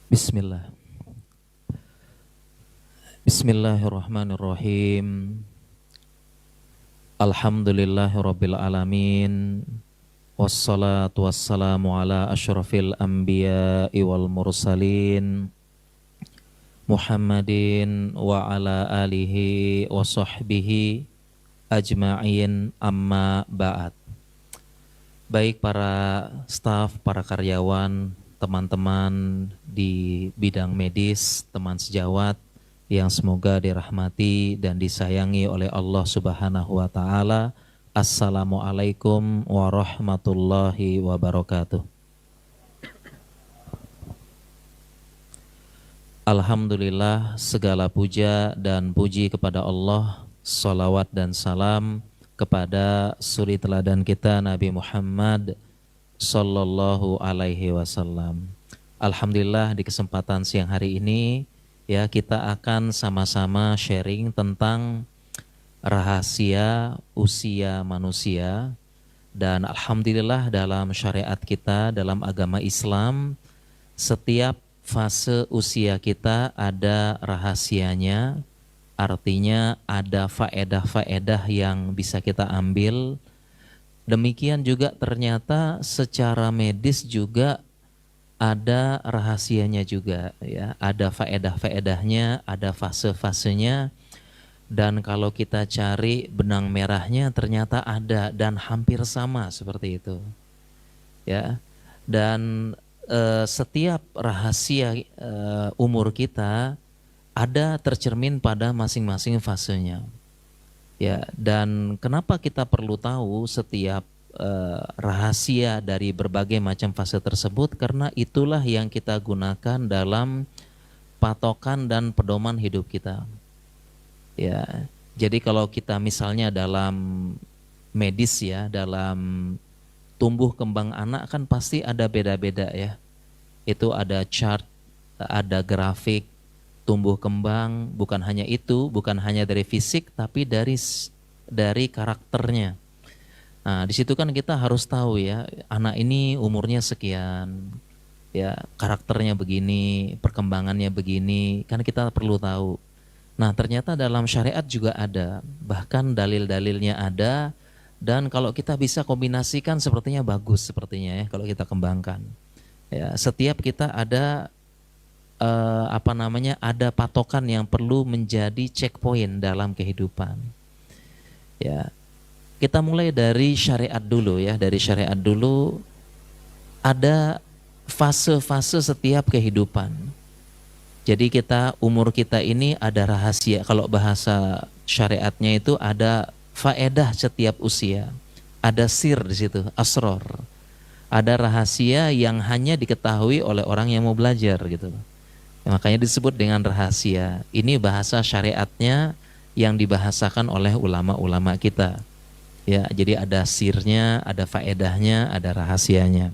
Bismillah. Bismillahirrahmanirrahim. Alhamdulillahirabbil alamin. Wassalatu wassalamu ala asyrafil anbiya'i wal mursalin Muhammadin wa ala alihi wa sahbihi ajma'in, amma ba'd. Baik para staf, para karyawan, teman-teman di bidang medis, teman sejawat yang semoga dirahmati dan disayangi oleh Allah Subhanahu wa taala. Assalamualaikum warahmatullahi wabarakatuh. Alhamdulillah, segala puja dan puji kepada Allah, salawat dan salam kepada suri teladan kita Nabi Muhammad sallallahu alaihi wasallam. Alhamdulillah, di kesempatan siang hari ini ya kita akan sama-sama sharing tentang rahasia usia manusia. Dan alhamdulillah dalam syariat kita, dalam agama Islam, setiap fase usia kita ada rahasianya. Artinya ada faedah-faedah yang bisa kita ambil. Demikian juga ternyata secara medis juga ada rahasianya juga ya. Ada faedah-faedahnya, ada fase-fasenya. Dan kalau kita cari benang merahnya ternyata ada dan hampir sama seperti itu. Ya. Dan setiap rahasia umur kita ada tercermin pada masing-masing fasenya. Ya, dan kenapa kita perlu tahu setiap rahasia dari berbagai macam fase tersebut? Karena itulah yang kita gunakan dalam patokan dan pedoman hidup kita. Ya, jadi kalau kita misalnya dalam medis ya, dalam tumbuh kembang anak kan pasti ada beda-beda ya. Itu ada chart, ada grafik tumbuh kembang, bukan hanya itu, bukan hanya dari fisik, tapi dari karakternya. Nah, di situ kan kita harus tahu ya, anak ini umurnya sekian, ya karakternya begini, perkembangannya begini, kan kita perlu tahu. Nah, ternyata dalam syariat juga ada, bahkan dalil-dalilnya ada, dan kalau kita bisa kombinasikan sepertinya bagus sepertinya ya, kalau kita kembangkan. Ya, setiap kita ada ada patokan yang perlu menjadi checkpoint dalam kehidupan. Ya, kita mulai dari syariat dulu ya. Dari syariat dulu ada fase-fase setiap kehidupan. Jadi umur kita ini ada rahasia. Kalau bahasa syariatnya itu ada faedah setiap usia. Ada sir di situ, asror. Ada rahasia yang hanya diketahui oleh orang yang mau belajar gitu. Makanya disebut dengan rahasia. Ini bahasa syariatnya yang dibahasakan oleh ulama-ulama kita. Ya, jadi ada sirnya, ada faedahnya, ada rahasianya.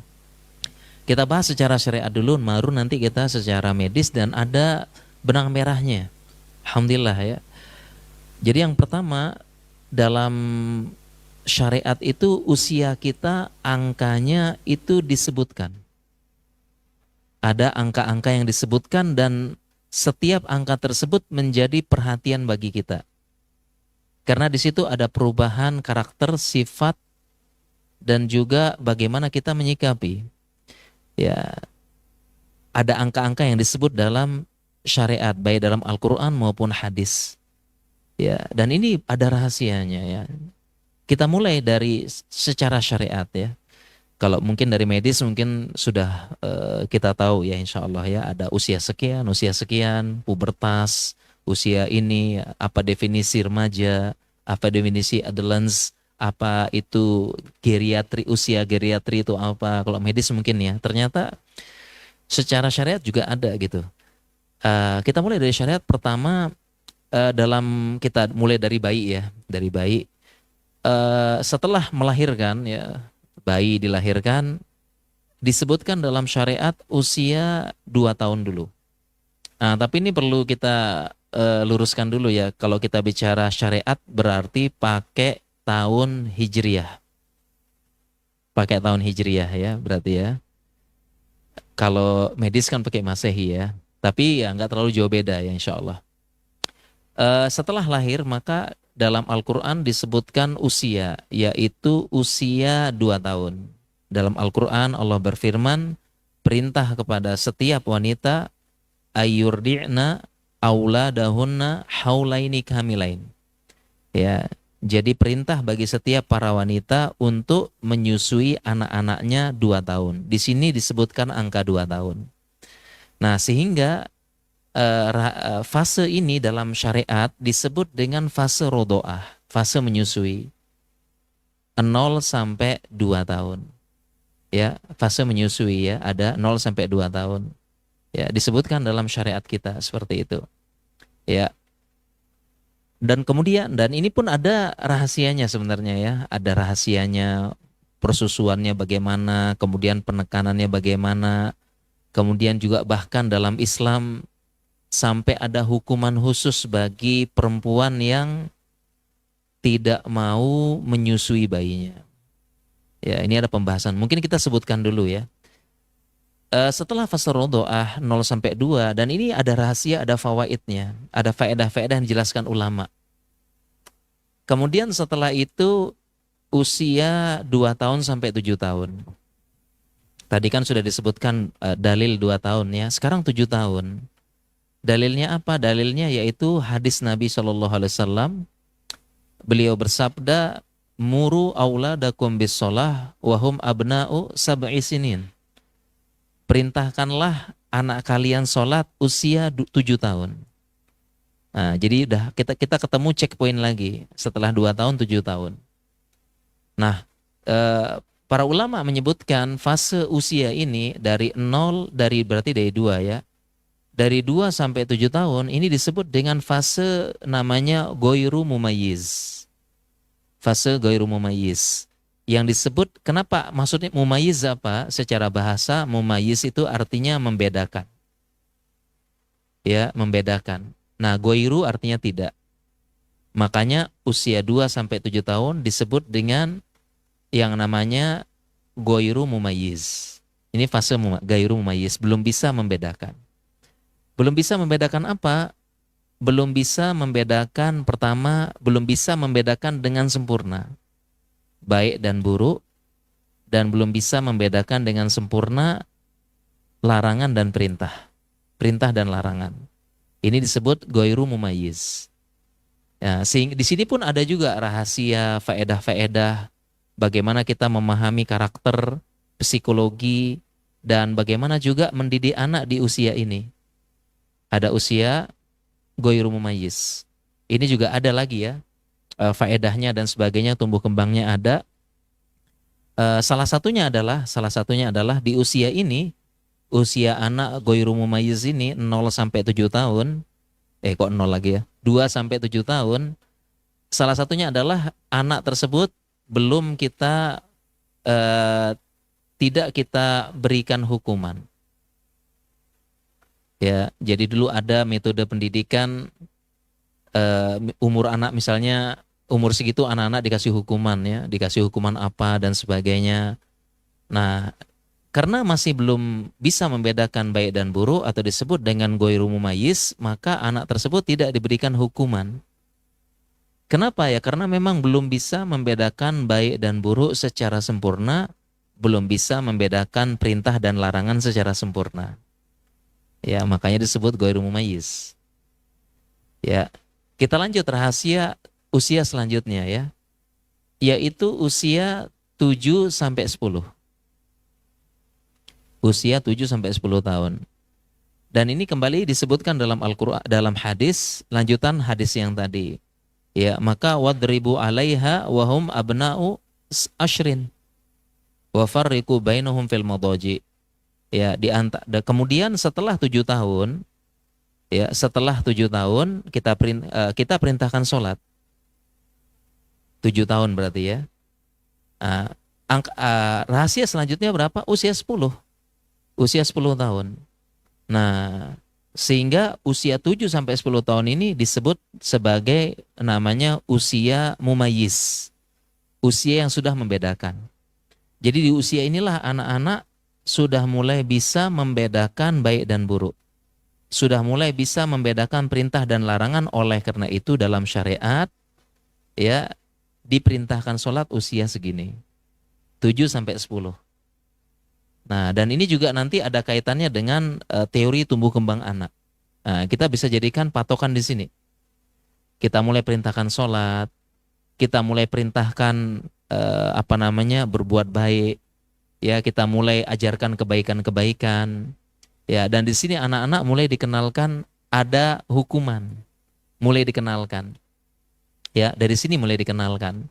Kita bahas secara syariat dulu, baru nanti kita secara medis dan ada benang merahnya. Alhamdulillah ya. Jadi yang pertama dalam syariat itu usia kita angkanya itu disebutkan. Ada angka-angka yang disebutkan dan setiap angka tersebut menjadi perhatian bagi kita. Karena di situ ada perubahan karakter, sifat, dan juga bagaimana kita menyikapi. Ya, ada angka-angka yang disebut dalam syariat, baik dalam Al-Quran maupun hadis. Ya, dan ini ada rahasianya ya. Kita mulai dari secara syariat ya. Kalau mungkin dari medis mungkin sudah kita tahu ya, insya Allah ya, ada usia sekian, pubertas, usia ini, apa definisi remaja, apa definisi adolescence, apa itu geriatri, usia geriatri itu apa. Kalau medis mungkin ya, ternyata secara syariat juga ada gitu. Kita mulai dari syariat pertama, kita mulai dari bayi ya, dari bayi. Setelah melahirkan ya, bayi dilahirkan, disebutkan dalam syariat usia 2 tahun dulu. Nah, tapi ini perlu kita luruskan dulu ya. Kalau kita bicara syariat berarti pakai tahun Hijriyah. Pakai tahun Hijriyah ya, berarti ya. Kalau medis kan pakai Masehi ya. Tapi ya nggak terlalu jauh beda ya insya Allah. Setelah lahir maka dalam Al-Quran disebutkan usia, yaitu usia 2 tahun. Dalam Al-Quran Allah berfirman, perintah kepada setiap wanita, ayyurdi'na auladahunna haulaini kamilain. Ya, jadi perintah bagi setiap para wanita untuk menyusui anak-anaknya 2 tahun. Di sini disebutkan angka 2 tahun. Nah, sehingga fase ini dalam syariat disebut dengan fase rodoah, fase menyusui 0 sampai 2 tahun. Ya, fase menyusui ya, ada 0 sampai 2 tahun. Ya, disebutkan dalam syariat kita seperti itu. Ya. Dan kemudian, dan ini pun ada rahasianya sebenarnya ya, ada rahasianya, persusuannya bagaimana, kemudian penekanannya bagaimana, kemudian juga bahkan dalam Islam sampai ada hukuman khusus bagi perempuan yang tidak mau menyusui bayinya. Ya, ini ada pembahasan. Mungkin kita sebutkan dulu ya. Setelah fase rodoah 0 sampai 2, dan ini ada rahasia, ada fawaidnya, ada faedah-faedah yang dijelaskan ulama. Kemudian setelah itu usia 2 tahun sampai 7 tahun. Tadi kan sudah disebutkan dalil 2 tahun ya, sekarang 7 tahun. Dalilnya apa? Dalilnya yaitu hadis Nabi SAW. Beliau bersabda, muru auladakum bis shalah wahum abna'u sab'i sinin. Perintahkanlah anak kalian sholat usia 7 tahun. Nah, jadi udah kita ketemu checkpoint lagi setelah 2 tahun 7 tahun. Nah, para ulama menyebutkan fase usia ini dari 0, berarti dari 2 ya. Dari 2 sampai 7 tahun ini disebut dengan fase namanya goiru mumayyiz. Fase goiru mumayyiz. Yang disebut, kenapa maksudnya mumayyiz apa? Secara bahasa mumayyiz itu artinya membedakan. Ya, membedakan. Nah, goiru artinya tidak. Makanya usia 2 sampai 7 tahun disebut dengan yang namanya goiru mumayyiz. Ini fase goiru mumayyiz, belum bisa membedakan. Belum bisa membedakan apa? Belum bisa membedakan, pertama, belum bisa membedakan dengan sempurna baik dan buruk, dan belum bisa membedakan dengan sempurna larangan dan perintah. Perintah dan larangan. Ini disebut goiru mumayyiz. Ya, di sini pun ada juga rahasia, faedah-faedah bagaimana kita memahami karakter, psikologi, dan bagaimana juga mendidik anak di usia ini. Ada usia goiru mumayyiz. Ini juga ada lagi ya, faedahnya dan sebagainya, tumbuh kembangnya ada. Salah satunya adalah di usia ini, usia anak goiru mumayyiz ini 0 sampai 7 tahun. Kok 0 lagi ya? 2 sampai 7 tahun. Salah satunya adalah anak tersebut belum kita tidak kita berikan hukuman. Ya, jadi dulu ada metode pendidikan umur anak misalnya umur segitu anak-anak dikasih hukuman ya, dikasih hukuman apa dan sebagainya. Nah, karena masih belum bisa membedakan baik dan buruk atau disebut dengan goiru mumayyiz, maka anak tersebut tidak diberikan hukuman. Kenapa ya? Karena memang belum bisa membedakan baik dan buruk secara sempurna, belum bisa membedakan perintah dan larangan secara sempurna. Ya, makanya disebut goiru mumayyiz. Ya, kita lanjut rahasia usia selanjutnya ya, yaitu usia 7 sampai 10. Usia 7 sampai 10 tahun. Dan ini kembali disebutkan dalam Al-Qur'an, dalam hadis, lanjutan hadis yang tadi. Ya, maka wadribu 'alaiha wa hum abna'u ashrin wa farriqu bainahum fil madaji. Ya, kemudian setelah 7 tahun, ya, setelah 7 tahun kita perintahkan sholat. 7 tahun berarti ya. Rahasia selanjutnya berapa? Usia 10. Usia 10 tahun. Nah, sehingga usia 7 sampai 10 tahun ini disebut sebagai namanya usia mumayyiz. Usia yang sudah membedakan. Jadi di usia inilah anak-anak sudah mulai bisa membedakan baik dan buruk. Sudah mulai bisa membedakan perintah dan larangan. Oleh karena itu dalam syariat ya diperintahkan sholat usia segini, 7 sampai 10. Nah, dan ini juga nanti ada kaitannya dengan teori tumbuh kembang anak. Nah, kita bisa jadikan patokan di sini. Kita mulai perintahkan sholat, kita mulai perintahkan berbuat baik, ya kita mulai ajarkan kebaikan-kebaikan, ya, dan di sini anak-anak mulai dikenalkan ada hukuman, mulai dikenalkan, ya dari sini mulai dikenalkan.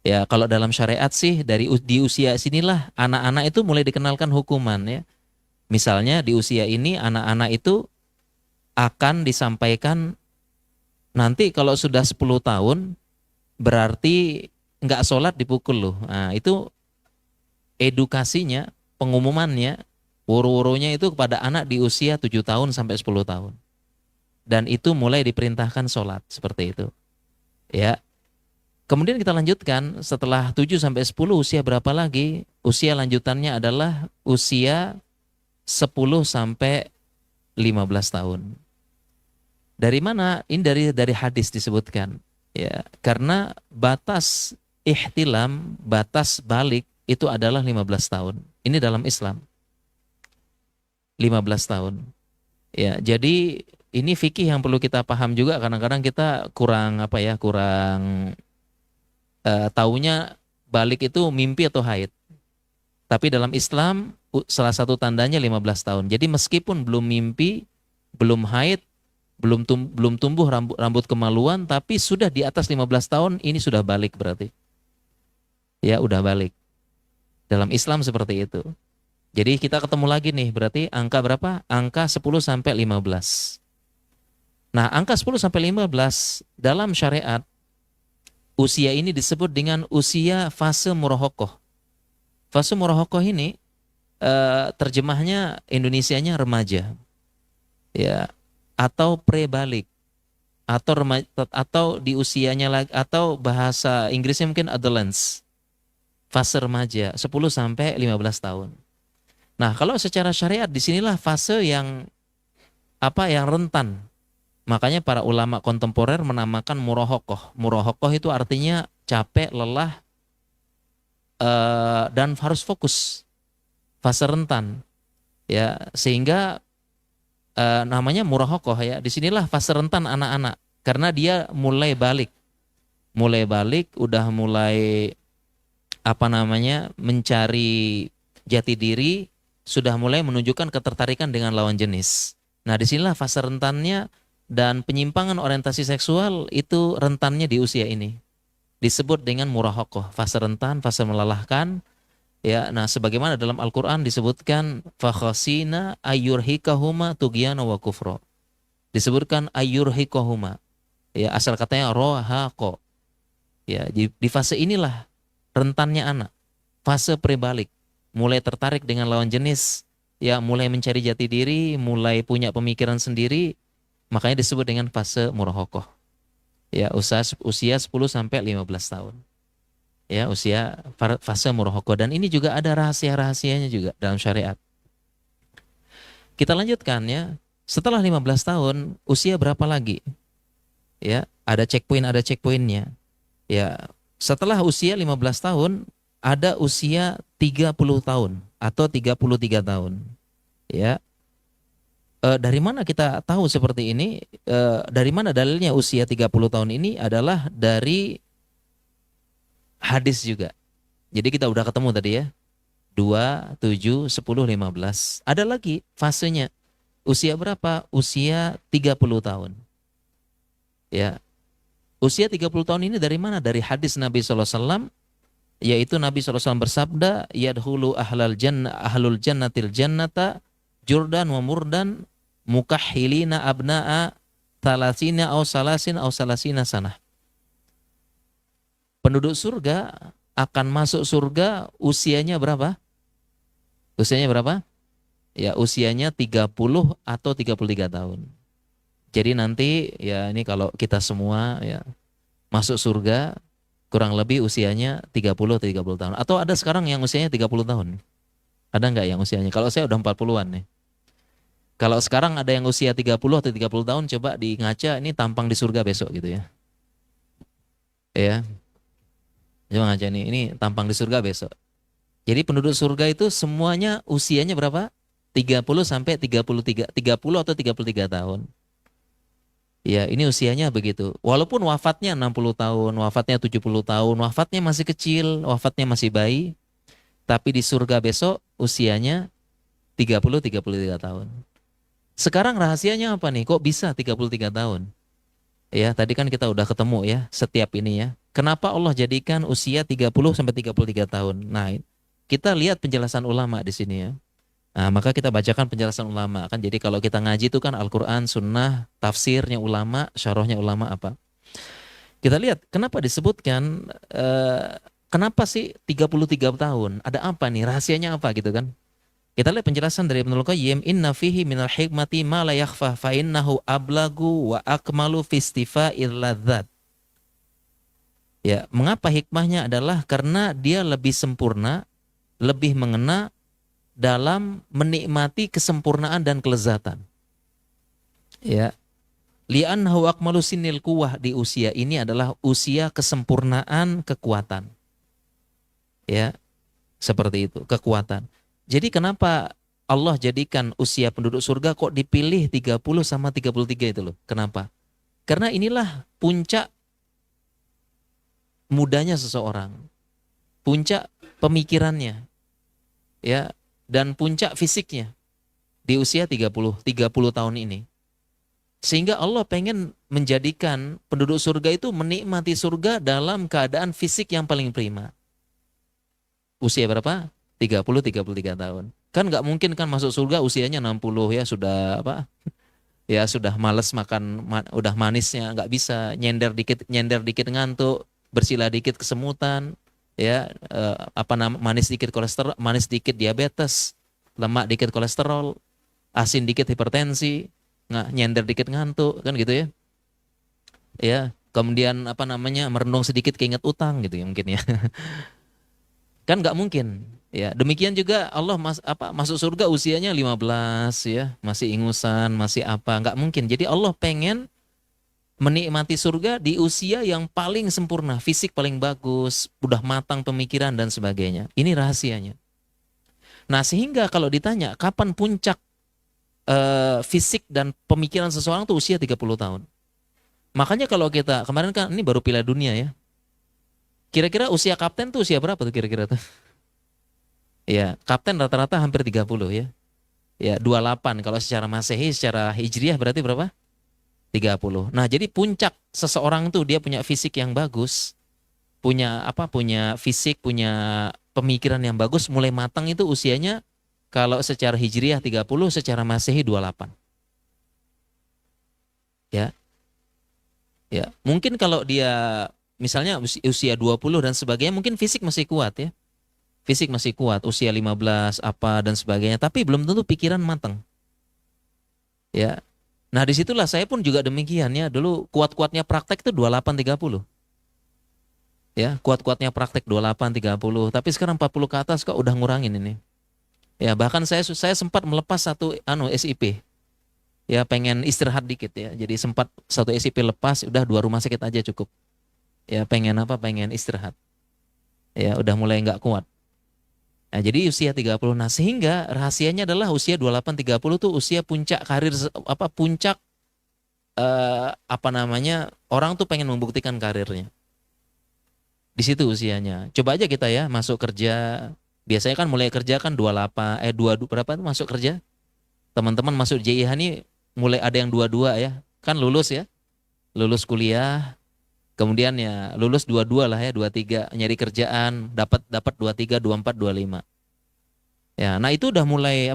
Ya, kalau dalam syariat sih di usia sinilah anak-anak itu mulai dikenalkan hukuman ya. Misalnya di usia ini anak-anak itu akan disampaikan nanti kalau sudah 10 tahun berarti nggak sholat dipukul loh. Nah, itu edukasinya, pengumumannya, woro-woronya itu kepada anak di usia 7 tahun sampai 10 tahun. Dan itu mulai diperintahkan sholat seperti itu. Ya. Kemudian kita lanjutkan setelah 7 sampai 10 usia berapa lagi? Usia lanjutannya adalah usia 10 sampai 15 tahun. Dari mana? Ini dari hadis disebutkan. Ya, karena batas ihtilam, batas balik itu adalah 15 tahun. Ini dalam Islam. 15 tahun. Ya, jadi ini fikih yang perlu kita paham juga. Kadang-kadang kita kurang taunya balik itu mimpi atau haid. Tapi dalam Islam salah satu tandanya 15 tahun. Jadi meskipun belum mimpi, belum haid, belum tumbuh rambut kemaluan, tapi sudah di atas 15 tahun, ini sudah balik berarti. Ya, udah balik. Dalam Islam seperti itu. Jadi kita ketemu lagi nih, berarti angka berapa? Angka 10 sampai 15. Nah, angka 10 sampai 15 dalam syariat usia ini disebut dengan usia fase murahokoh. Fase murahokoh ini terjemahnya Indonesianya remaja, ya, atau prebalik, atau di usianya lagi, atau bahasa Inggrisnya mungkin adolescence, fase remaja 10 sampai 15 tahun. Nah, kalau secara syariat disinilah fase yang rentan. Makanya para ulama kontemporer menamakan murahokoh. Murahokoh itu artinya capek, lelah, dan harus fokus. Fase rentan, ya, sehingga namanya murahokoh ya. Disinilah fase rentan anak-anak, karena dia mulai balik, udah mulai mencari jati diri, sudah mulai menunjukkan ketertarikan dengan lawan jenis. Nah, disinilah fase rentannya. Dan penyimpangan orientasi seksual itu rentannya di usia ini. Disebut dengan murahokoh, fase rentan, fase melelahkan. Ya, nah sebagaimana dalam Al-Quran disebutkan fakhasina ayyurhikahuma tugyana wa kufra. Disebutkan ayyurhikahuma. Ya, asal katanya rohako. Ya, di fase inilah rentannya anak. Fase prebalik, mulai tertarik dengan lawan jenis, ya, mulai mencari jati diri, mulai punya pemikiran sendiri. Makanya disebut dengan fase murahokoh. Ya, usia 10 sampai 15 tahun. Ya, usia fase murahokoh. Dan ini juga ada rahasia-rahasianya juga dalam syariat. Kita lanjutkan ya. Setelah 15 tahun, usia berapa lagi? Ya, ada checkpointnya. Ya, setelah usia 15 tahun, ada usia 30 tahun atau 33 tahun. Ya. Dari mana kita tahu seperti ini? Dari mana dalilnya usia 30 tahun ini? Adalah dari hadis juga. Jadi kita udah ketemu tadi ya. 2, 7, 10, 15. Ada lagi fasenya. Usia berapa? Usia 30 tahun. Ya. Usia 30 tahun ini dari mana? Dari hadis Nabi SAW. Yaitu Nabi SAW bersabda, yadhulu ahlul jannatil jannata jurdan wa murdan mukahhilina abna'a talasina au salasina sanah. Penduduk surga akan masuk surga usianya berapa? Usianya berapa? Ya, usianya 30 atau 33 tahun. Jadi nanti ya ini kalau kita semua ya masuk surga kurang lebih usianya 30 tahun. Atau ada sekarang yang usianya 30 tahun. Ada nggak yang usianya? Kalau saya udah 40-an nih. Kalau sekarang ada yang usia 30 atau 30 tahun, coba di ngaca, ini tampang di surga besok gitu ya. Ya, coba ngaca ini tampang di surga besok. Jadi penduduk surga itu semuanya usianya berapa? 30 sampai 33, 30 atau 33 tahun. Ya, ini usianya begitu. Walaupun wafatnya 60 tahun, wafatnya 70 tahun, wafatnya masih kecil, wafatnya masih bayi, tapi di surga besok usianya 33 tahun. Sekarang rahasianya apa nih? Kok bisa 33 tahun? Ya, tadi kan kita udah ketemu ya setiap ini ya. Kenapa Allah jadikan usia 30 sampai 33 tahun? Nah, kita lihat penjelasan ulama di sini ya. Nah, maka kita bacakan penjelasan ulama kan. Jadi kalau kita ngaji itu kan Al-Qur'an, sunnah, tafsirnya ulama, syarahnya ulama apa. Kita lihat kenapa disebutkan kenapa sih 33 tahun? Ada apa nih? Rahasianya apa gitu kan? Kita lihat penjelasan dari Ibnul Qayyim, inna fihi minal hikmati ma la yakhfa fa innahu ablagu wa akmalu fi istifa'il ladzat. Ya, mengapa hikmahnya adalah karena dia lebih sempurna, lebih mengena dalam menikmati kesempurnaan dan kelezatan. Ya, li'annahu akmalu sinil quwwah, di usia ini adalah usia kesempurnaan kekuatan. Ya, seperti itu, kekuatan. Jadi kenapa Allah jadikan usia penduduk surga kok dipilih 30 sama 33 itu loh. Kenapa? Karena inilah puncak mudanya seseorang. Puncak pemikirannya. Ya, dan puncak fisiknya di usia 30 tahun ini. Sehingga Allah pengen menjadikan penduduk surga itu menikmati surga dalam keadaan fisik yang paling prima. Usia berapa? 33 tahun. Kan nggak mungkin kan masuk surga usianya 60 ya sudah apa? Ya sudah males makan, udah manisnya nggak bisa, nyender dikit ngantuk, bersila dikit kesemutan, ya manis dikit kolesterol, manis dikit diabetes, lemak dikit kolesterol, asin dikit hipertensi, nyender dikit ngantuk kan gitu ya. Ya, kemudian merenung sedikit keinget utang gitu ya mungkin ya. Kan nggak mungkin. Ya, demikian juga Allah masuk surga usianya 15 ya, masih ingusan, masih apa, nggak mungkin. Jadi Allah pengen menikmati surga di usia yang paling sempurna, fisik paling bagus, udah matang pemikiran dan sebagainya. Ini rahasianya. Nah, sehingga kalau ditanya kapan puncak fisik dan pemikiran seseorang tuh usia 30 tahun. Makanya kalau kita kemarin kan ini baru Piala Dunia ya. Kira-kira usia kapten tuh usia berapa tuh kira-kira tuh? Ya, kapten rata-rata hampir 30 ya. Ya, 28 kalau secara Masehi, secara Hijriah berarti berapa? 30. Nah, jadi puncak seseorang tuh dia punya fisik yang bagus, punya fisik, punya pemikiran yang bagus, mulai matang itu usianya kalau secara Hijriah 30, secara Masehi 28. Ya. Ya, mungkin kalau dia misalnya usia 20 dan sebagainya mungkin fisik masih kuat ya. Fisik masih kuat, usia 15 apa dan sebagainya, tapi belum tentu pikiran matang. Ya. Nah, disitulah saya pun juga demikian ya. Dulu kuat-kuatnya praktek itu 28-30. Ya, kuat-kuatnya praktek 28-30, tapi sekarang 40 ke atas kok udah ngurangin ini. Ya, bahkan saya sempat melepas satu SIP. Ya, pengen istirahat dikit ya. Jadi sempat satu SIP lepas, udah 2 rumah sakit aja cukup. Ya, pengen istirahat. Ya, udah mulai nggak kuat. Nah, jadi usia 30. Nah, sehingga rahasianya adalah usia 28-30 tuh usia puncak karir, puncak orang tuh pengen membuktikan karirnya. Di situ usianya. Coba aja kita ya masuk kerja. Biasanya kan mulai kerja kan 28 22 berapa tuh masuk kerja? Teman-teman masuk JIH nih mulai ada yang 22 ya. Kan lulus ya. Lulus kuliah. Kemudian ya lulus 22 lah ya, 23 nyari kerjaan, dapat 23, 24, 25. Ya, nah itu udah mulai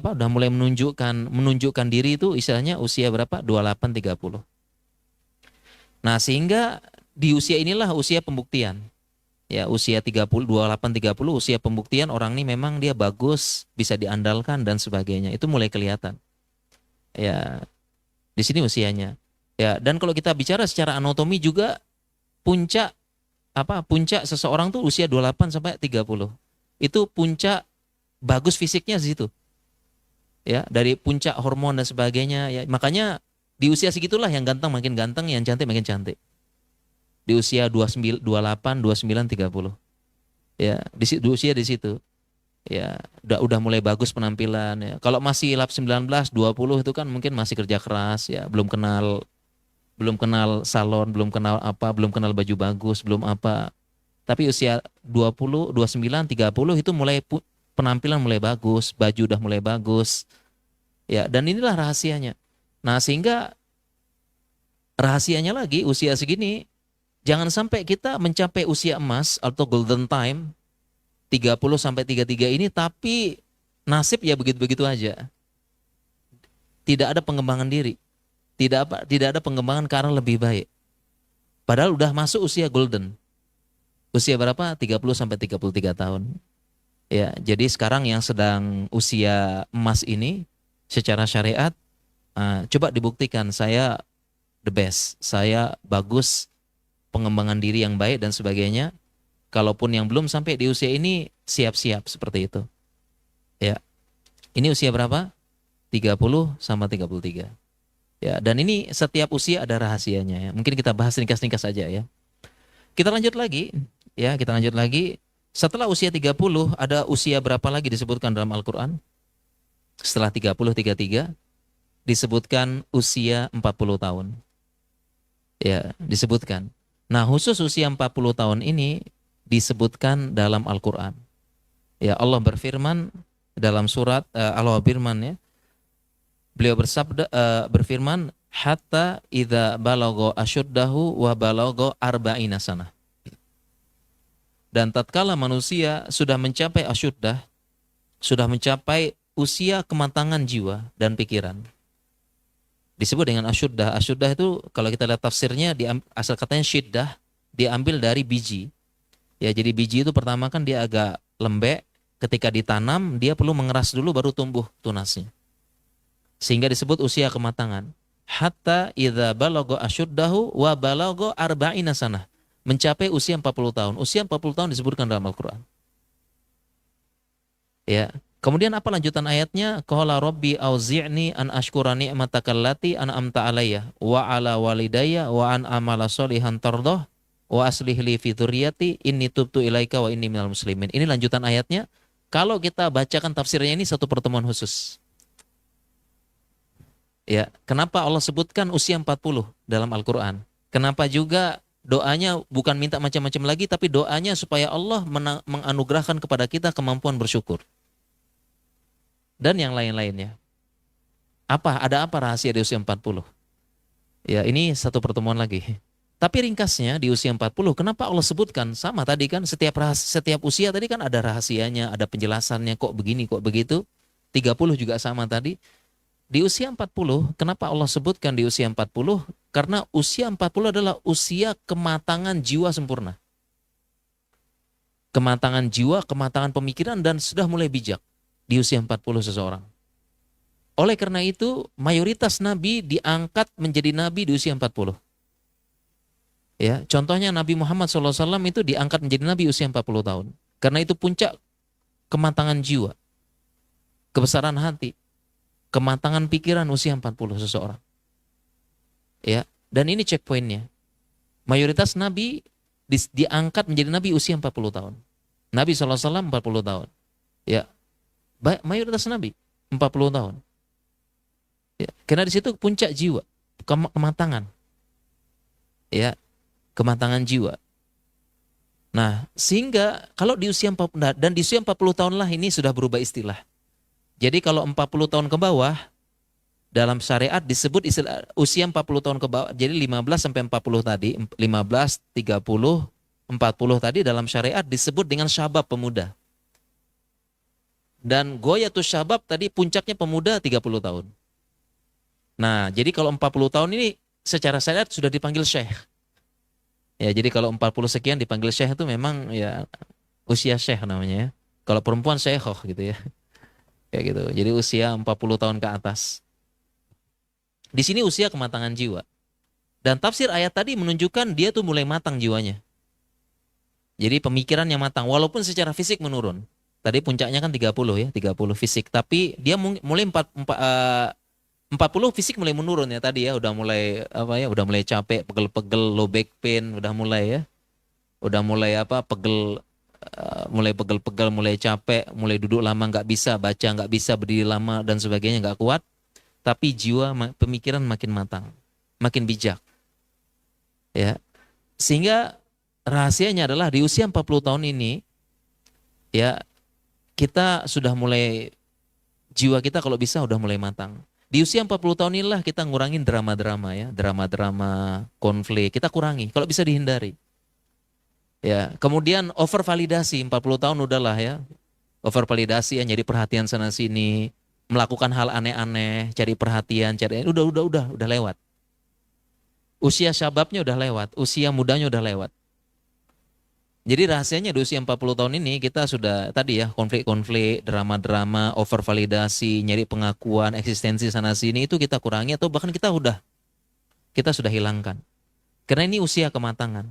menunjukkan diri itu istilahnya usia berapa? 28, 30. Nah, sehingga di usia inilah usia pembuktian. Ya, usia 30, 28, 30 usia pembuktian orang ini memang dia bagus, bisa diandalkan dan sebagainya. Itu mulai kelihatan. Ya, di sini usianya. Ya, dan kalau kita bicara secara anatomi juga puncak seseorang tuh usia 28 sampai 30. Itu puncak bagus fisiknya di situ. Ya, dari puncak hormon dan sebagainya ya. Makanya di usia segitulah yang ganteng makin ganteng, yang cantik makin cantik. Di usia 29, 28, 29, 30. Ya, di usia di situ. Ya, udah mulai bagus penampilan ya. Kalau masih lap 19, 20 itu kan mungkin masih kerja keras ya, belum kenal salon, belum kenal apa, belum kenal baju bagus, belum apa. Tapi usia 20, 29, 30 itu mulai penampilan mulai bagus, baju udah mulai bagus. Ya, dan inilah rahasianya. Nah, sehingga rahasianya lagi usia segini jangan sampai kita mencapai usia emas atau golden time 30 sampai 33 ini tapi nasib ya begitu-begitu aja. Tidak ada pengembangan diri. Tidak ada pengembangan ke arah lebih baik. Padahal udah masuk usia golden. Usia berapa? 30 sampai 33 tahun. Ya, jadi sekarang yang sedang usia emas ini secara syariat coba dibuktikan saya the best, saya bagus, pengembangan diri yang baik dan sebagainya. Kalaupun yang belum sampai di usia ini siap-siap seperti itu. Ya. Ini usia berapa? 30 sama 33. Ya, dan ini setiap usia ada rahasianya ya. Mungkin kita bahas ringkas-ringkas saja ya. Kita lanjut lagi, ya, kita lanjut lagi. Setelah usia 30 ada usia berapa lagi disebutkan dalam Al-Qur'an? Setelah 30, 33 disebutkan usia 40 tahun. Ya, disebutkan. Nah, khusus usia 40 tahun ini disebutkan dalam Al-Qur'an. Ya, Allah berfirman dalam surat Allah berfirman ya. Beliau berfirman hatta idza balagha asyuddahu wa balagha arba'ina sanah. Dan tatkala manusia sudah mencapai asyuddah, sudah mencapai usia kematangan jiwa dan pikiran. Disebut dengan asyuddah. Asyuddah itu kalau kita lihat tafsirnya asal katanya syiddah diambil dari biji. Ya, jadi biji itu pertama kan dia agak lembek, ketika ditanam dia perlu mengeras dulu baru tumbuh tunasnya. Sehingga disebut usia kematangan. Hatta idza balagha asyuddahu wa balagha arba'ina sanah. Mencapai usia 40 tahun. Usia 40 tahun disebutkan dalam Al-Qur'an. Ya. Kemudian apa lanjutan ayatnya? Qala rabbi auzi'ni an ashkura ni'mataka allati an'amta 'alayya wa 'ala walidayya wa an amala sholihan tardah wa aslih li fi dzurriyyati inni tubtu ilaika wa inni minal muslimin. Ini lanjutan ayatnya. Kalau kita bacakan tafsirnya ini satu pertemuan khusus. Ya, kenapa Allah sebutkan usia 40 dalam Al-Qur'an? Kenapa juga doanya bukan minta macam-macam lagi tapi doanya supaya Allah menganugerahkan kepada kita kemampuan bersyukur. Dan yang lain-lainnya. Ada apa rahasia di usia 40? Ya, ini satu pertemuan lagi. Tapi ringkasnya di usia 40, kenapa Allah sebutkan? Sama tadi kan setiap usia tadi kan ada rahasianya, ada penjelasannya, kok begini, kok begitu. 30 juga sama tadi. Di usia 40, kenapa Allah sebutkan di usia 40? Karena usia 40 adalah usia kematangan jiwa sempurna. Kematangan jiwa, kematangan pemikiran dan sudah mulai bijak di usia 40 seseorang. Oleh karena itu, mayoritas nabi diangkat menjadi nabi di usia 40. Ya, contohnya Nabi Muhammad SAW itu diangkat menjadi nabi usia 40 tahun. Karena itu puncak kematangan jiwa, kebesaran hati, kematangan pikiran usia 40 seseorang. Ya, dan ini checkpointnya. Mayoritas nabi diangkat menjadi nabi usia 40 tahun. Nabi SAW 40 tahun. Ya, mayoritas nabi 40 tahun. Ya, karena di situ puncak jiwa, kematangan. Ya, kematangan jiwa. Nah, sehingga kalau di usia 40 dan di usia 40 tahun lah ini sudah berubah istilah. Jadi kalau 40 tahun ke bawah dalam syariat disebut istilah usia 40 tahun ke bawah. Jadi 15 sampai 40 tadi, 15, 30, 40 tadi dalam syariat disebut dengan syabab pemuda. Dan goyatus syabab tadi puncaknya pemuda 30 tahun. Nah, jadi kalau 40 tahun ini secara syariat sudah dipanggil syekh. Ya, jadi kalau 40 sekian dipanggil syekh itu memang ya usia syekh namanya ya. Kalau perempuan syekhoh gitu ya. Ya gitu. Jadi usia 40 tahun ke atas. Di sini usia kematangan jiwa. Dan tafsir ayat tadi menunjukkan dia tuh mulai matang jiwanya. Jadi pemikirannya matang walaupun secara fisik menurun. Tadi puncaknya kan 30 ya, 30 fisik. Tapi dia mulai 40 fisik mulai menurun ya tadi ya, udah mulai apa ya, udah mulai capek, pegel-pegel, low back pain, udah mulai ya. Udah mulai apa, mulai pegel-pegel, mulai capek, mulai duduk lama nggak bisa, baca nggak bisa, berdiri lama dan sebagainya nggak kuat. Tapi jiwa, pemikiran makin matang, makin bijak. Ya, sehingga rahasianya adalah di usia 40 tahun ini, ya kita sudah mulai, jiwa kita kalau bisa udah mulai matang. Di usia 40 tahun inilah kita ngurangin drama-drama ya, drama-drama, konflik, kita kurangi kalau bisa dihindari. Ya, kemudian over validasi 40 tahun udahlah ya. Over validasi ya, nyari perhatian sana sini, melakukan hal aneh-aneh, cari perhatian, udah lewat. Usia syababnya udah lewat, usia mudanya udah lewat. Jadi rahasianya di usia 40 tahun ini kita sudah tadi ya, konflik-konflik, drama-drama, over validasi, nyari pengakuan, eksistensi sana sini itu kita kurangi atau bahkan kita sudah hilangkan. Karena ini usia kematangan,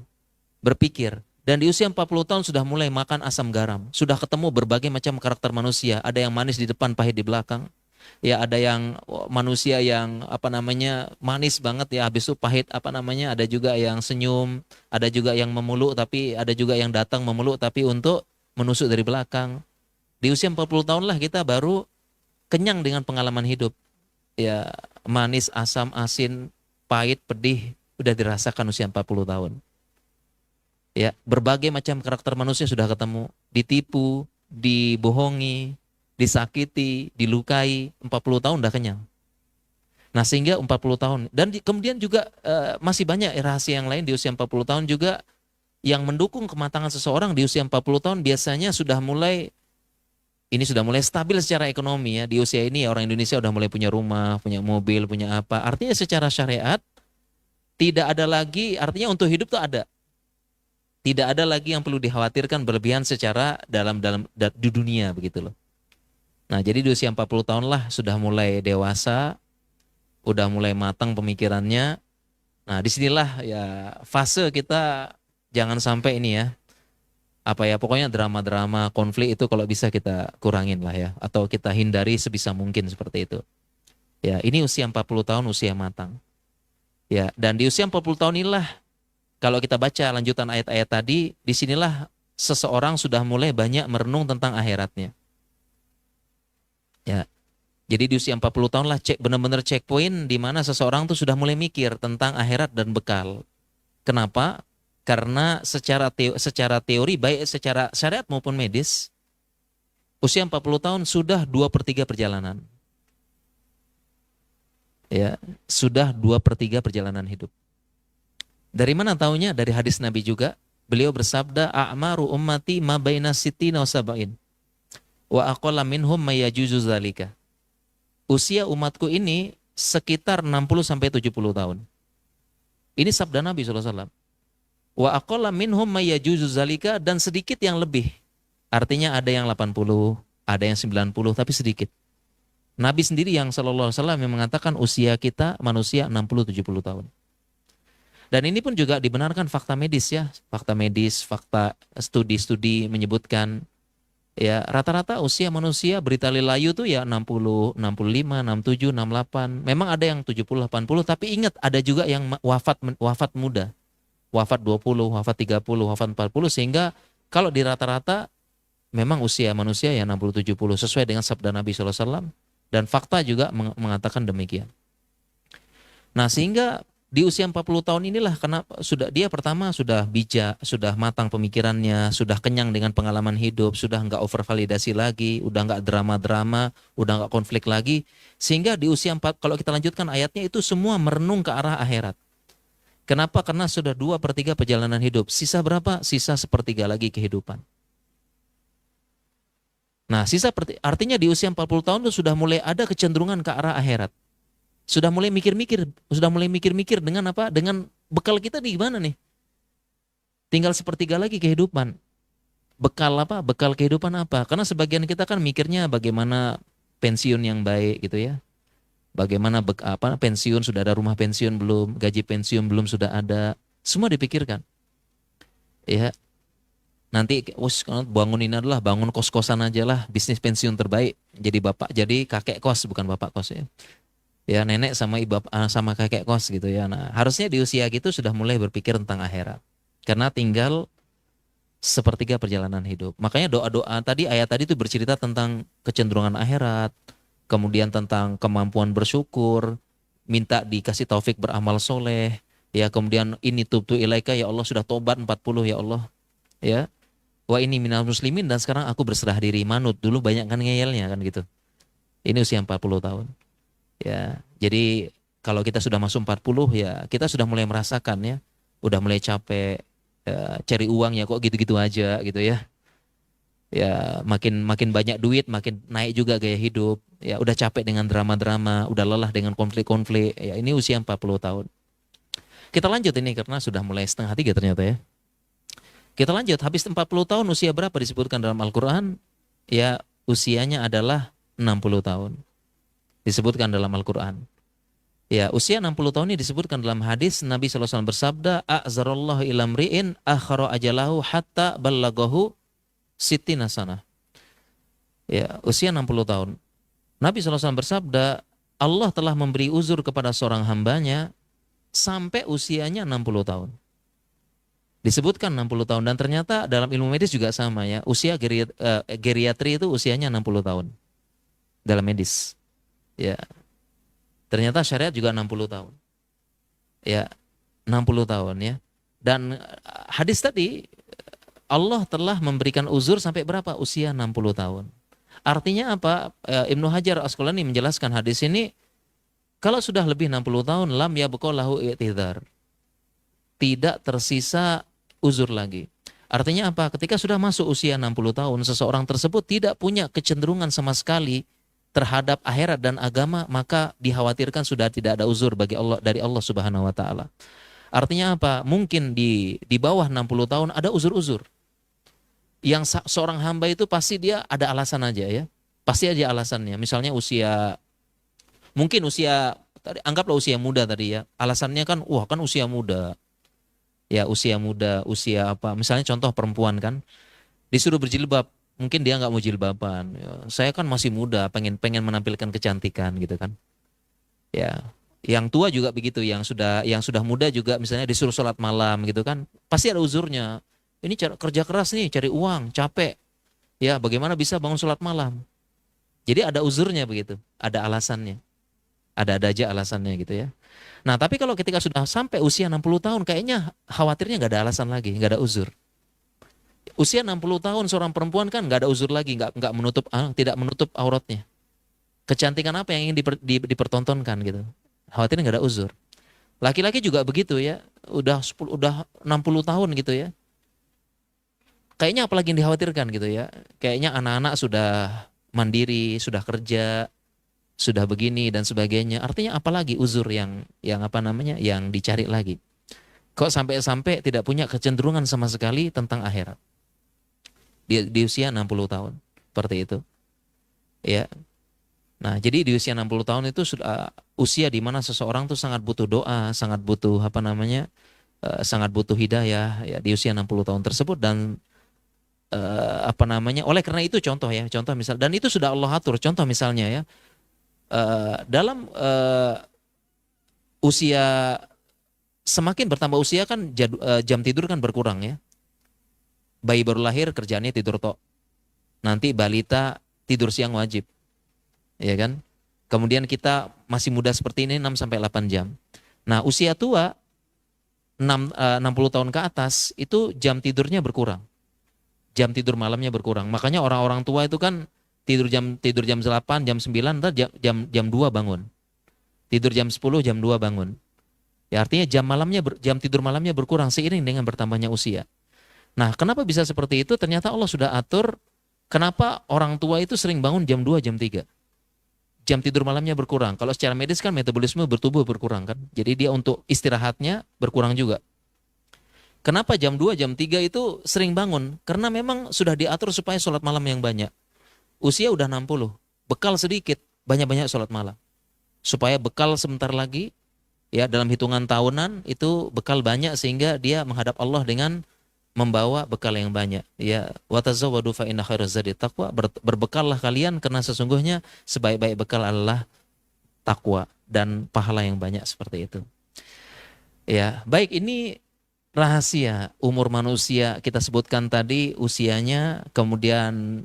berpikir. Dan di usia 40 tahun sudah mulai makan asam garam, sudah ketemu berbagai macam karakter manusia, ada yang manis di depan, pahit di belakang. Ya, ada yang manusia yang apa namanya manis banget ya, habis itu pahit apa namanya, ada juga yang senyum, ada juga yang memeluk, tapi ada juga yang datang memeluk tapi untuk menusuk dari belakang. Di usia 40 tahun lah kita baru kenyang dengan pengalaman hidup. Ya, manis, asam, asin, pahit, pedih udah dirasakan usia 40 tahun. Ya, berbagai macam karakter manusia sudah ketemu, ditipu, dibohongi, disakiti, dilukai, 40 tahun udah kenyang. Nah, sehingga 40 tahun dan kemudian juga masih banyak rahasia yang lain di usia 40 tahun juga yang mendukung kematangan seseorang. Di usia 40 tahun biasanya sudah mulai stabil secara ekonomi ya. Di usia ini ya, orang Indonesia udah mulai punya rumah, punya mobil, punya apa. Artinya secara syariat tidak ada lagi, artinya untuk hidup tuh ada. Tidak ada lagi yang perlu dikhawatirkan berlebihan secara di dunia begitu loh. Nah, jadi di usia 40 tahun lah sudah mulai dewasa, udah mulai matang pemikirannya. Nah, disinilah ya fase kita jangan sampai ini ya, apa ya, pokoknya drama-drama, konflik itu kalau bisa kita kurangin lah ya, atau kita hindari sebisa mungkin seperti itu. Ya, ini usia 40 tahun usia matang. Ya, dan di usia 40 tahun inilah kalau kita baca lanjutan ayat-ayat tadi, disinilah seseorang sudah mulai banyak merenung tentang akhiratnya. Ya, jadi di usia 40 tahun lah benar-benar checkpoint di mana seseorang tuh sudah mulai mikir tentang akhirat dan bekal. Kenapa? Karena secara teori, baik secara syariat maupun medis, usia 40 tahun sudah 2/3 perjalanan. Ya, sudah 2/3 perjalanan hidup. Dari mana taunya? Dari hadis Nabi juga. Beliau bersabda, "A'maru ummati ma baina sittina wa sab'in. Wa aqalla minhum may yajuzu dzalika." Usia umatku ini sekitar 60 sampai 70 tahun. Ini sabda Nabi SAW. Wa aqalla minhum may yajuzu dzalika, dan sedikit yang lebih. Artinya ada yang 80, ada yang 90, tapi sedikit. Nabi sendiri yang sallallahu alaihi wasallam yang mengatakan usia kita manusia 60-70 tahun. Dan ini pun juga dibenarkan fakta medis ya, fakta studi-studi menyebutkan ya rata-rata usia manusia bertali layu tuh ya 60, 65, 67, 68. Memang ada yang 70, 80, tapi ingat ada juga yang wafat muda. Wafat 20, wafat 30, wafat 40, sehingga kalau di rata-rata memang usia manusia ya 60-70 sesuai dengan sabda Nabi SAW, dan fakta juga mengatakan demikian. Nah, sehingga di usia 40 tahun inilah karena dia pertama sudah bijak, sudah matang pemikirannya, sudah kenyang dengan pengalaman hidup, sudah nggak over validasi lagi, udah nggak drama-drama, udah nggak konflik lagi. Sehingga di usia 4, kalau kita lanjutkan ayatnya itu semua merenung ke arah akhirat. Kenapa? Karena sudah 2/3 perjalanan hidup. Sisa berapa? Sisa 1/3 lagi kehidupan. Nah, artinya di usia 40 tahun itu sudah mulai ada kecenderungan ke arah akhirat. Sudah mulai mikir-mikir dengan apa? Dengan bekal kita di mana nih? Tinggal 1/3 lagi kehidupan. Bekal apa? Bekal kehidupan apa? Karena sebagian kita kan mikirnya bagaimana pensiun yang baik gitu ya. Bagaimana pensiun, sudah ada rumah pensiun belum, gaji pensiun belum sudah ada. Semua dipikirkan. Ya. Nanti bangun ini adalah bangun kos-kosan aja lah, bisnis pensiun terbaik. Jadi bapak, jadi kakek kos, bukan bapak kos ya. Ya nenek sama sama kakek kos gitu ya. Nah harusnya di usia gitu sudah mulai berpikir tentang akhirat. Karena tinggal sepertiga perjalanan hidup. Makanya doa-doa tadi, ayat tadi itu bercerita tentang kecenderungan akhirat, kemudian tentang kemampuan bersyukur, minta dikasih taufik beramal soleh, ya kemudian ini tubtu ilaika, ya Allah sudah tobat 40 ya Allah, ya. Wah ini minal muslimin dan sekarang aku berserah diri manut. Dulu banyak kan ngeyelnya kan gitu. Ini usia 40 tahun. Ya. Jadi kalau kita sudah masuk 40 ya kita sudah mulai merasakan ya, udah mulai capek cari uang ya kok gitu-gitu aja gitu ya. Ya makin makin banyak duit makin naik juga gaya hidup. Ya udah capek dengan drama-drama, udah lelah dengan konflik-konflik. Ya ini usia 40 tahun. Kita lanjut ini karena sudah mulai setengah 3 ternyata ya. Kita lanjut, habis 40 tahun usia berapa disebutkan dalam Al-Quran? Ya usianya adalah 60 tahun. Disebutkan dalam Al-Quran. Ya usia 60 tahun ini disebutkan dalam hadis Nabi SAW bersabda, A'zarallahu ilamri'in akhara ajalahu hatta ballagahu sittina sanah. Ya usia 60 tahun. Nabi SAW bersabda, Allah telah memberi uzur kepada seorang hambanya sampai usianya 60 tahun. Disebutkan 60 tahun dan ternyata dalam ilmu medis juga sama ya. Usia geriatri itu usianya 60 tahun. Dalam medis. Ya. Ternyata syariat juga 60 tahun. Ya, 60 tahun ya. Dan hadis tadi Allah telah memberikan uzur sampai berapa? Usia 60 tahun. Artinya apa? Ibnu Hajar Asqalani menjelaskan hadis ini, kalau sudah lebih 60 tahun lam yabqa lahu i'tidhar. Tidak tersisa uzur lagi. Artinya apa? Ketika sudah masuk usia 60 tahun, seseorang tersebut tidak punya kecenderungan sama sekali terhadap akhirat dan agama, maka dikhawatirkan sudah tidak ada uzur bagi Allah dari Allah Subhanahu wa taala. Artinya apa? Mungkin di bawah 60 tahun ada uzur-uzur. Yang seorang hamba itu pasti dia ada alasan aja ya. Pasti aja alasannya. Misalnya mungkin usia tadi anggaplah usia muda tadi ya. Alasannya kan wah kan usia muda. Ya usia muda, usia apa? Misalnya contoh perempuan kan disuruh berjilbab, mungkin dia nggak mau jilbaban. Ya, saya kan masih muda, pengen menampilkan kecantikan gitu kan. Ya, yang tua juga begitu, yang sudah muda juga misalnya disuruh sholat malam gitu kan, pasti ada uzurnya. Ini kerja keras nih, cari uang, capek. Ya, bagaimana bisa bangun sholat malam? Jadi ada uzurnya begitu, ada alasannya. Ada aja alasannya gitu ya. Nah, tapi kalau ketika sudah sampai usia 60 tahun, kayaknya khawatirnya nggak ada alasan lagi, nggak ada uzur. Usia 60 tahun seorang perempuan kan nggak ada uzur lagi, nggak tidak menutup auratnya. Kecantikan apa yang ingin dipertontonkan gitu. Khawatirnya nggak ada uzur. Laki-laki juga begitu ya, udah 60 tahun gitu ya. Kayaknya apalagi yang dikhawatirkan gitu ya. Kayaknya anak-anak sudah mandiri, sudah kerja, sudah begini dan sebagainya. Artinya apalagi uzur yang dicari lagi. Kok sampai tidak punya kecenderungan sama sekali tentang akhirat. Di usia 60 tahun. Seperti itu. Ya. Nah, jadi di usia 60 tahun itu sudah usia di mana seseorang tuh sangat butuh doa, sangat butuh sangat butuh hidayah ya di usia 60 tahun tersebut dan oleh karena itu contoh misal, dan itu sudah Allah atur. Contoh misalnya ya, dalam usia semakin bertambah usia kan jam tidur kan berkurang ya. Bayi baru lahir kerjaannya tidur tok. Nanti balita tidur siang wajib. Ya kan? Kemudian kita masih muda seperti ini 6 sampai 8 jam. Nah, usia tua 60 tahun ke atas itu jam tidurnya berkurang. Jam tidur malamnya berkurang. Makanya orang-orang tua itu kan tidur jam 8, jam 9, ntar jam 2 bangun. Tidur jam 10, jam 2 bangun. Ya artinya jam tidur malamnya berkurang seiring dengan bertambahnya usia. Nah, kenapa bisa seperti itu? Ternyata Allah sudah atur kenapa orang tua itu sering bangun jam 2, jam 3. Jam tidur malamnya berkurang. Kalau secara medis kan metabolisme bertubuh berkurang kan. Jadi dia untuk istirahatnya berkurang juga. Kenapa jam 2, jam 3 itu sering bangun? Karena memang sudah diatur supaya sholat malam yang banyak. Usia udah 60, bekal sedikit, banyak-banyak sholat malam. Supaya bekal sebentar lagi, ya dalam hitungan tahunan itu bekal banyak sehingga dia menghadap Allah dengan membawa bekal yang banyak. Ya, watazawwadu fa inna khairaz zadi taqwa. Berbekallah kalian karena sesungguhnya sebaik-baik bekal adalah takwa dan pahala yang banyak seperti itu. Ya, baik, ini rahasia umur manusia kita sebutkan tadi usianya, kemudian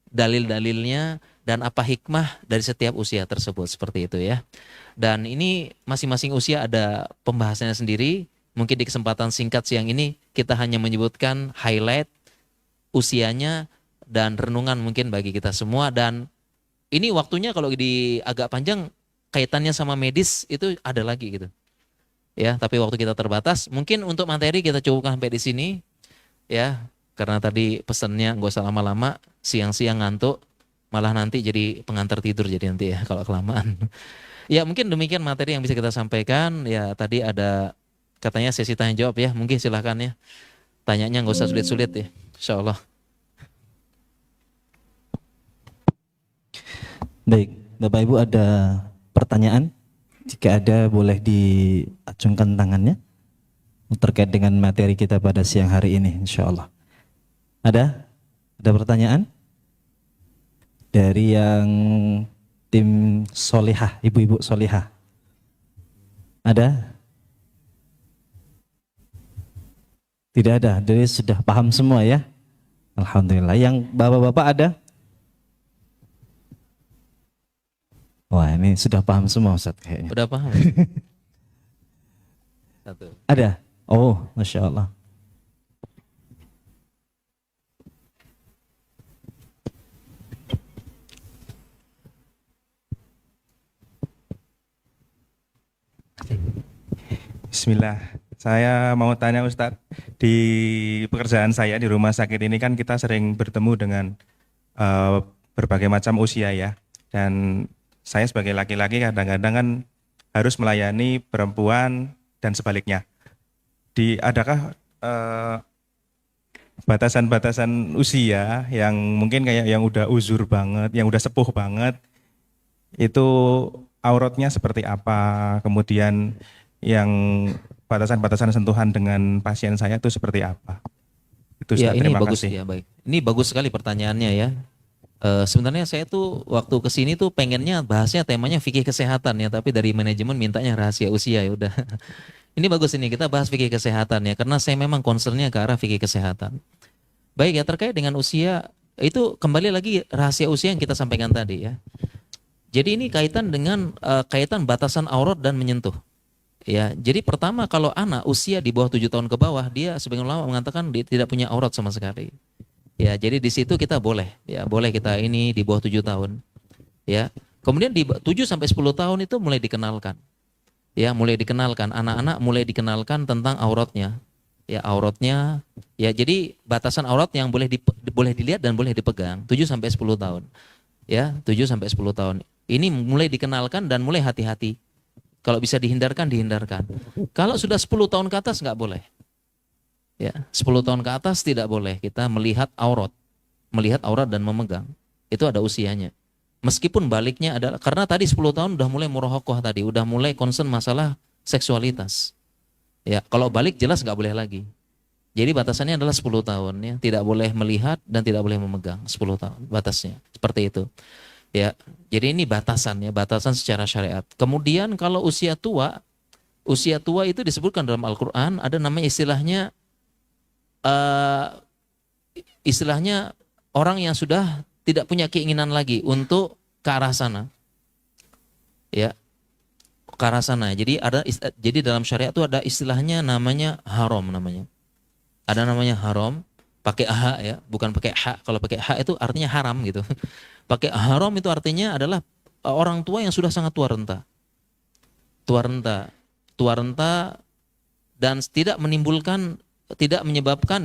dalil-dalilnya dan apa hikmah dari setiap usia tersebut seperti itu ya. Dan ini masing-masing usia ada pembahasannya sendiri. Mungkin di kesempatan singkat siang ini kita hanya menyebutkan highlight usianya dan renungan mungkin bagi kita semua. Dan ini waktunya kalau di agak panjang kaitannya sama medis itu ada lagi gitu. Ya, tapi waktu kita terbatas. Mungkin untuk materi kita cukupkan sampai di sini ya. Karena tadi pesannya nggak usah lama-lama, siang-siang ngantuk, malah nanti jadi pengantar tidur jadi nanti ya kalau kelamaan. Ya mungkin demikian materi yang bisa kita sampaikan. Ya tadi ada katanya sesi tanya jawab ya, mungkin silahkan ya. Tanyanya nggak usah sulit-sulit ya, insya Allah. Baik, Bapak Ibu ada pertanyaan? Jika ada boleh diacungkan tangannya terkait dengan materi kita pada siang hari ini, insya Allah. Ada? Ada pertanyaan? Dari yang tim Solihah, ibu-ibu Solihah. Ada? Tidak ada, jadi sudah paham semua ya? Alhamdulillah. Yang bapak-bapak ada? Wah ini sudah paham semua Ustaz kayaknya. Udah paham? Satu. Ada? Oh Masya Allah. Bismillah, saya mau tanya Ustadz, di pekerjaan saya di rumah sakit ini kan kita sering bertemu dengan berbagai macam usia ya. Dan saya sebagai laki-laki kadang-kadang kan harus melayani perempuan dan sebaliknya. Adakah batasan-batasan usia yang mungkin kayak yang udah uzur banget, yang udah sepuh banget, itu auratnya seperti apa, kemudian yang batasan-batasan sentuhan dengan pasien saya itu seperti apa? Itu Ya ini terima bagus kasih. ya, baik. Ini bagus sekali pertanyaannya ya. Sebenarnya saya tuh waktu kesini tuh pengennya bahasnya temanya fikih kesehatan ya, tapi dari manajemen mintanya rahasia usia ya udah. Ini bagus, ini kita bahas fikih kesehatan ya, karena saya memang concernnya ke arah fikih kesehatan. Baik ya, terkait dengan usia itu kembali lagi rahasia usia yang kita sampaikan tadi ya. Jadi ini kaitan dengan kaitan batasan aurat dan menyentuh. Ya, jadi pertama kalau anak usia di bawah 7 tahun ke bawah, dia sebagian ulama mengatakan dia tidak punya aurat sama sekali. Ya, jadi di situ kita boleh, ya boleh kita ini di bawah 7 tahun. Ya, kemudian di 7 sampai 10 tahun itu mulai dikenalkan. Ya, mulai dikenalkan, anak-anak mulai dikenalkan tentang auratnya. Ya, auratnya, ya jadi batasan aurat yang boleh dilihat dan boleh dipegang 7 sampai 10 tahun. Ya, 7 sampai 10 tahun. Ini mulai dikenalkan dan mulai hati-hati. Kalau bisa dihindarkan, dihindarkan. Kalau sudah 10 tahun ke atas nggak boleh. Ya, 10 tahun ke atas tidak boleh kita melihat aurat dan memegang. Itu ada usianya. Meskipun baliknya adalah karena tadi 10 tahun udah mulai murahokoh tadi, udah mulai concern masalah seksualitas. Ya, kalau balik jelas nggak boleh lagi. Jadi batasannya adalah 10 tahun ya, tidak boleh melihat dan tidak boleh memegang 10 tahun batasnya. Seperti itu. Ya, jadi ini batasan ya, batasan secara syariat. Kemudian kalau usia tua itu disebutkan dalam Al-Qur'an ada namanya istilahnya orang yang sudah tidak punya keinginan lagi untuk ke arah sana. Ya, ke arah sana. Jadi dalam syariat itu ada istilahnya namanya haram namanya. Ada namanya haram pakai ha ya, bukan pakai ha. Kalau pakai ha itu artinya haram gitu. Pakai haram itu artinya adalah orang tua yang sudah sangat tua renta. Tua renta dan tidak menyebabkan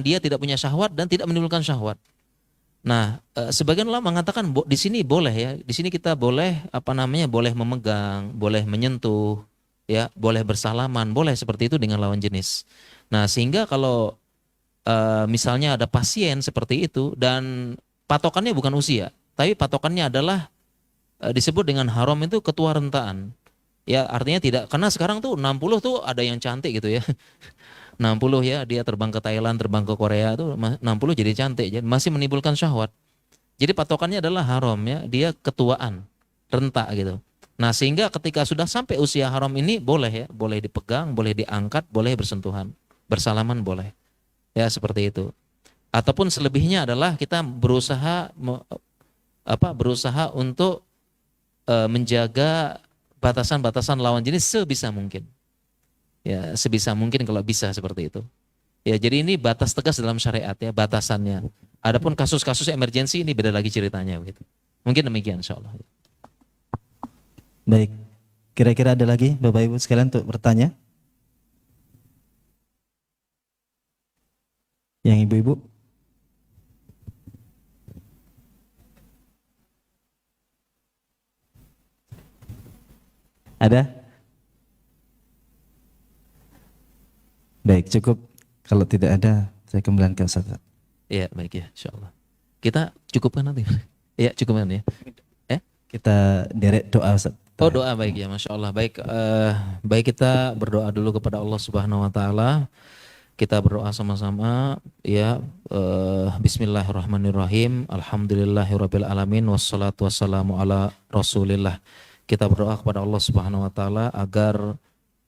dia tidak punya syahwat dan tidak menimbulkan syahwat. Nah, sebagian ulama mengatakan di sini boleh ya. Di sini kita boleh boleh memegang, boleh menyentuh, ya, boleh bersalaman, boleh seperti itu dengan lawan jenis. Nah, sehingga kalau misalnya ada pasien seperti itu dan patokannya bukan usia, tapi patokannya adalah disebut dengan haram itu ketua rentaan. Ya, artinya tidak, karena sekarang tuh 60 tuh ada yang cantik gitu ya. 60 ya, dia terbang ke Thailand, terbang ke Korea tuh 60 jadi cantik, jadi masih menimbulkan syahwat. Jadi patokannya adalah haram ya, dia ketuaan, renta gitu. Nah, sehingga ketika sudah sampai usia haram ini boleh ya, boleh dipegang, boleh diangkat, boleh bersentuhan, bersalaman boleh. Ya seperti itu. Ataupun selebihnya adalah kita berusaha untuk menjaga batasan-batasan lawan jenis sebisa mungkin. Ya, sebisa mungkin kalau bisa seperti itu. Ya, jadi ini batas tegas dalam syariat ya, batasannya. Adapun kasus-kasus emergensi ini beda lagi ceritanya begitu. Mungkin demikian insyaallah. Baik. Kira-kira ada lagi Bapak Ibu sekalian untuk bertanya? Yang ibu-ibu? Ada? Baik, cukup. Kalau tidak ada, saya kembalikan ke Ustaz. Iya, baik ya, insyaallah. Kita cukupkan nanti. Iya, cukupkan ya. Kita derek doa Ustaz. Oh, doa baik ya, Masya Allah. Baik, baik kita berdoa dulu kepada Allah Subhanahu Wa Taala. Kita berdoa sama-sama ya. Bismillahirrahmanirrahim. Alhamdulillahirabbil alamin wassalatu wassalamu ala Rasulillah. Kita berdoa kepada Allah Subhanahu Wa Taala agar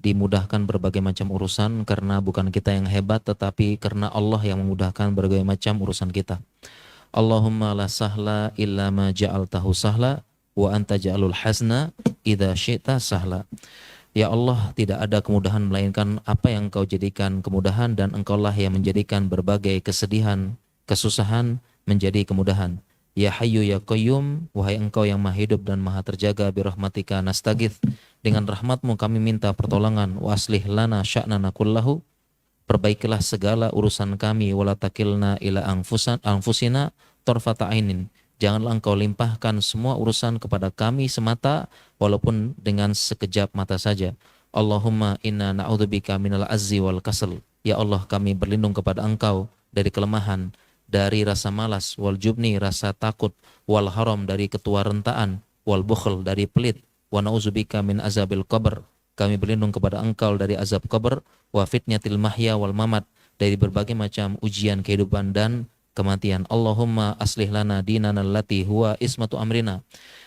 dimudahkan berbagai macam urusan, karena bukan kita yang hebat tetapi karena Allah yang memudahkan berbagai macam urusan kita. Allahumma la sahla illa ma ja'altahu sahla wa anta ja'alul hasna idza syi'ta sahla. Ya Allah, tidak ada kemudahan melainkan apa yang Engkau jadikan kemudahan, dan Engkaulah yang menjadikan berbagai kesedihan, kesusahan menjadi kemudahan. Ya Hayyu ya Qayyum, wahai Engkau yang Maha Hidup dan Maha Terjaga, birahmatika nastaghits, dengan rahmat-Mu kami minta pertolongan. Wa aslih lana sya'nana kullahu, perbaikilah segala urusan kami. Wala takilna ila anfusina tarfata ainin, janganlah Engkau limpahkan semua urusan kepada kami semata, walaupun dengan sekejap mata saja. Allahumma inna na'udzubika minal azzi wal kasal. Ya Allah, kami berlindung kepada Engkau dari kelemahan, dari rasa malas, wal jubni, rasa takut, wal haram, dari ketuarentaan, wal bukhl, dari pelit, wa na'udzubika min azabil qabr, kami berlindung kepada Engkau dari azab qabr, wa fitnatil mahya wal mamat, dari berbagai macam ujian kehidupan dan kematian. Allahumma aslih lana dinana allati huwa ismatu amrina.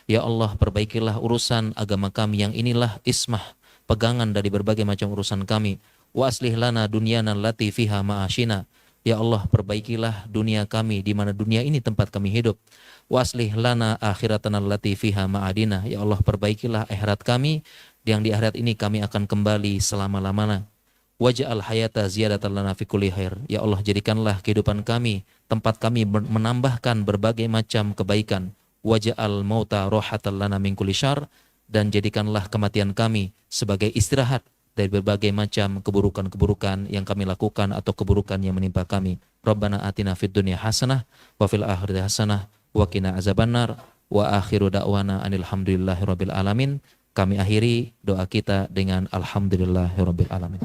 Ya Allah, perbaikilah urusan agama kami yang inilah ismah, pegangan dari berbagai macam urusan kami. Wa aslih lana dunyana allati fiha ma'ashina. Ya Allah, perbaikilah dunia kami di mana dunia ini tempat kami hidup. Wa aslih lana akhiratana allati fiha ma'adina. Ya Allah, perbaikilah akhirat kami yang di akhirat ini kami akan kembali selama-lamanya. Waj'al hayata ziyadatan lana fi kulli khair. Ya Allah, jadikanlah kehidupan kami tempat kami menambahkan berbagai macam kebaikan. Waj'al mauta rohatan lana min kulli syarr, dan jadikanlah kematian kami sebagai istirahat dari berbagai macam keburukan-keburukan yang kami lakukan atau keburukan yang menimpa kami. Rabbana atina fid dunya hasanah wa fil akhirati hasanah wa qina azabannar, wa akhiru da'wana anil hamdulillahirabbil alamin. Kami akhiri doa kita dengan alhamdulillahirabbil alamin.